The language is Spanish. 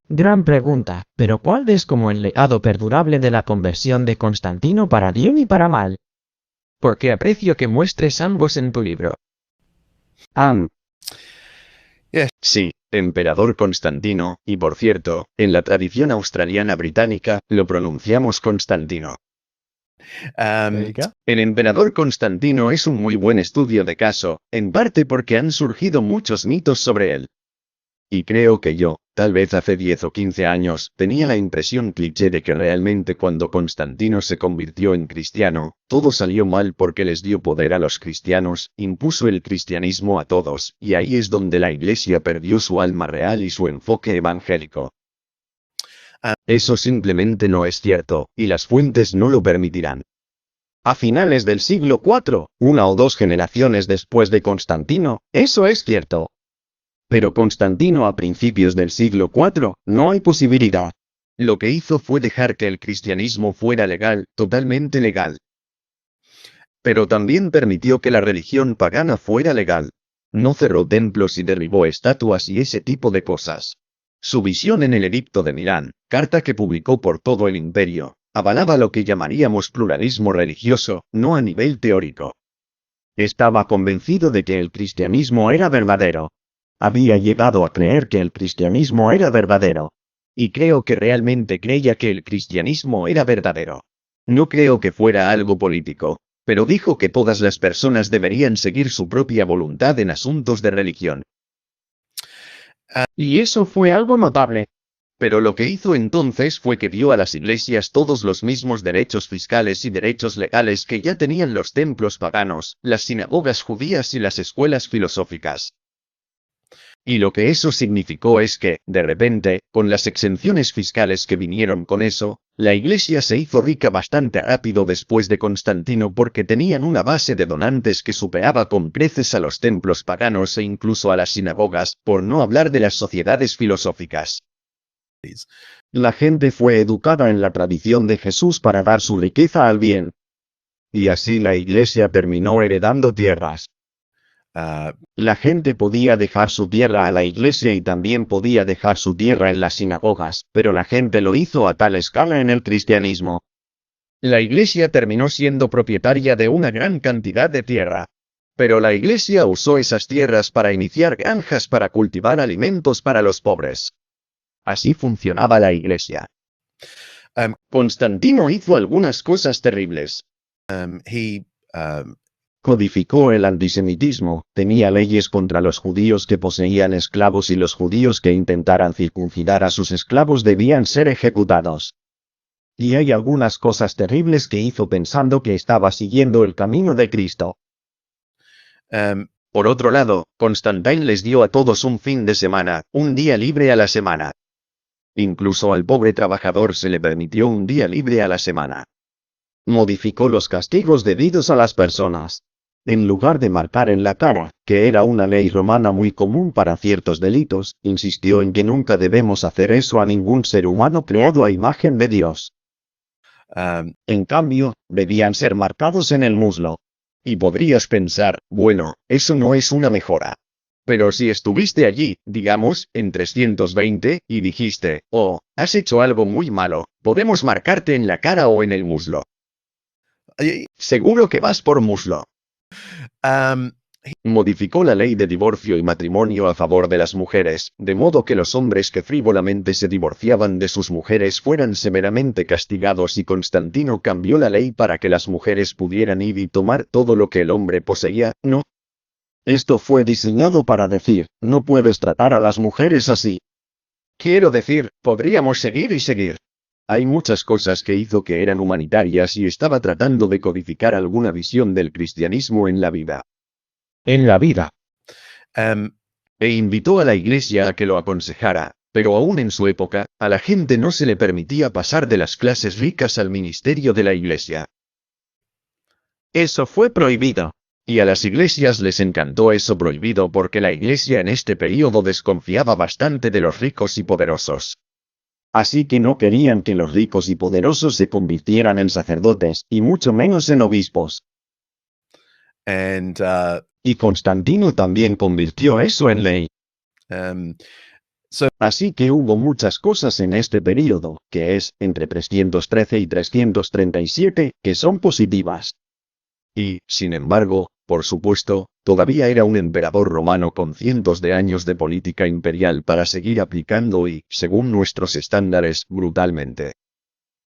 Gran pregunta, pero ¿cuál ves como el legado perdurable de la conversión de Constantino para bien y para mal? Porque aprecio que muestres ambos en tu libro. Sí, emperador Constantino, y por cierto, en la tradición australiana británica, lo pronunciamos Constantino. El emperador Constantino es un muy buen estudio de caso, en parte porque han surgido muchos mitos sobre él. Y creo que yo, tal vez hace 10 o 15 años, tenía la impresión cliché de que realmente cuando Constantino se convirtió en cristiano, todo salió mal porque les dio poder a los cristianos, impuso el cristianismo a todos, y ahí es donde la iglesia perdió su alma real y su enfoque evangélico. Eso simplemente no es cierto, y las fuentes no lo permitirán. A finales del siglo IV, una o dos generaciones después de Constantino, eso es cierto. Pero Constantino a principios del siglo IV, no hay posibilidad. Lo que hizo fue dejar que el cristianismo fuera legal, totalmente legal. Pero también permitió que la religión pagana fuera legal. No cerró templos y derribó estatuas y ese tipo de cosas. Su visión en el Edicto de Milán, carta que publicó por todo el imperio, avalaba lo que llamaríamos pluralismo religioso, no a nivel teórico. Estaba convencido de que el cristianismo era verdadero. Había llegado a creer que el cristianismo era verdadero. Y creo que realmente creía que el cristianismo era verdadero. No creo que fuera algo político, pero dijo que todas las personas deberían seguir su propia voluntad en asuntos de religión. Y eso fue algo notable. Pero lo que hizo entonces fue que dio a las iglesias todos los mismos derechos fiscales y derechos legales que ya tenían los templos paganos, las sinagogas judías y las escuelas filosóficas. Y lo que eso significó es que, de repente, con las exenciones fiscales que vinieron con eso, la iglesia se hizo rica bastante rápido después de Constantino porque tenían una base de donantes que superaba con creces a los templos paganos e incluso a las sinagogas, por no hablar de las sociedades filosóficas. La gente fue educada en la tradición de Jesús para dar su riqueza al bien. Y así la iglesia terminó heredando tierras. La gente podía dejar su tierra a la iglesia y también podía dejar su tierra en las sinagogas, pero la gente lo hizo a tal escala en el cristianismo. La iglesia terminó siendo propietaria de una gran cantidad de tierra. Pero la iglesia usó esas tierras para iniciar granjas para cultivar alimentos para los pobres. Así funcionaba la iglesia. Constantino hizo algunas cosas terribles. Codificó el antisemitismo, tenía leyes contra los judíos que poseían esclavos y los judíos que intentaran circuncidar a sus esclavos debían ser ejecutados. Y hay algunas cosas terribles que hizo pensando que estaba siguiendo el camino de Cristo. Por otro lado, Constantino les dio a todos un fin de semana, un día libre a la semana. Incluso al pobre trabajador se le permitió un día libre a la semana. Modificó los castigos debidos a las personas. En lugar de marcar en la cara, que era una ley romana muy común para ciertos delitos, insistió en que nunca debemos hacer eso a ningún ser humano creado a imagen de Dios. En cambio, debían ser marcados en el muslo. Y podrías pensar, bueno, eso no es una mejora. Pero si estuviste allí, digamos, en 320, y dijiste, oh, has hecho algo muy malo, podemos marcarte en la cara o en el muslo. Seguro que vas por muslo. Modificó la ley de divorcio y matrimonio a favor de las mujeres, de modo que los hombres que frívolamente se divorciaban de sus mujeres fueran severamente castigados y Constantino cambió la ley para que las mujeres pudieran ir y tomar todo lo que el hombre poseía, ¿no? Esto fue diseñado para decir, no puedes tratar a las mujeres así. Quiero decir, podríamos seguir y seguir. Hay muchas cosas que hizo que eran humanitarias y estaba tratando de codificar alguna visión del cristianismo en la vida. En la vida. E invitó a la iglesia a que lo aconsejara, pero aún en su época, a la gente no se le permitía pasar de las clases ricas al ministerio de la iglesia. Eso fue prohibido. Y a las iglesias les encantó eso prohibido porque la iglesia en este período desconfiaba bastante de los ricos y poderosos. Así que no querían que los ricos y poderosos se convirtieran en sacerdotes, y mucho menos en obispos. Y Constantino también convirtió eso en ley. Así que hubo muchas cosas en este período, que es, entre 313 y 337, que son positivas. Y, sin embargo, por supuesto, todavía era un emperador romano con cientos de años de política imperial para seguir aplicando y, según nuestros estándares, brutalmente.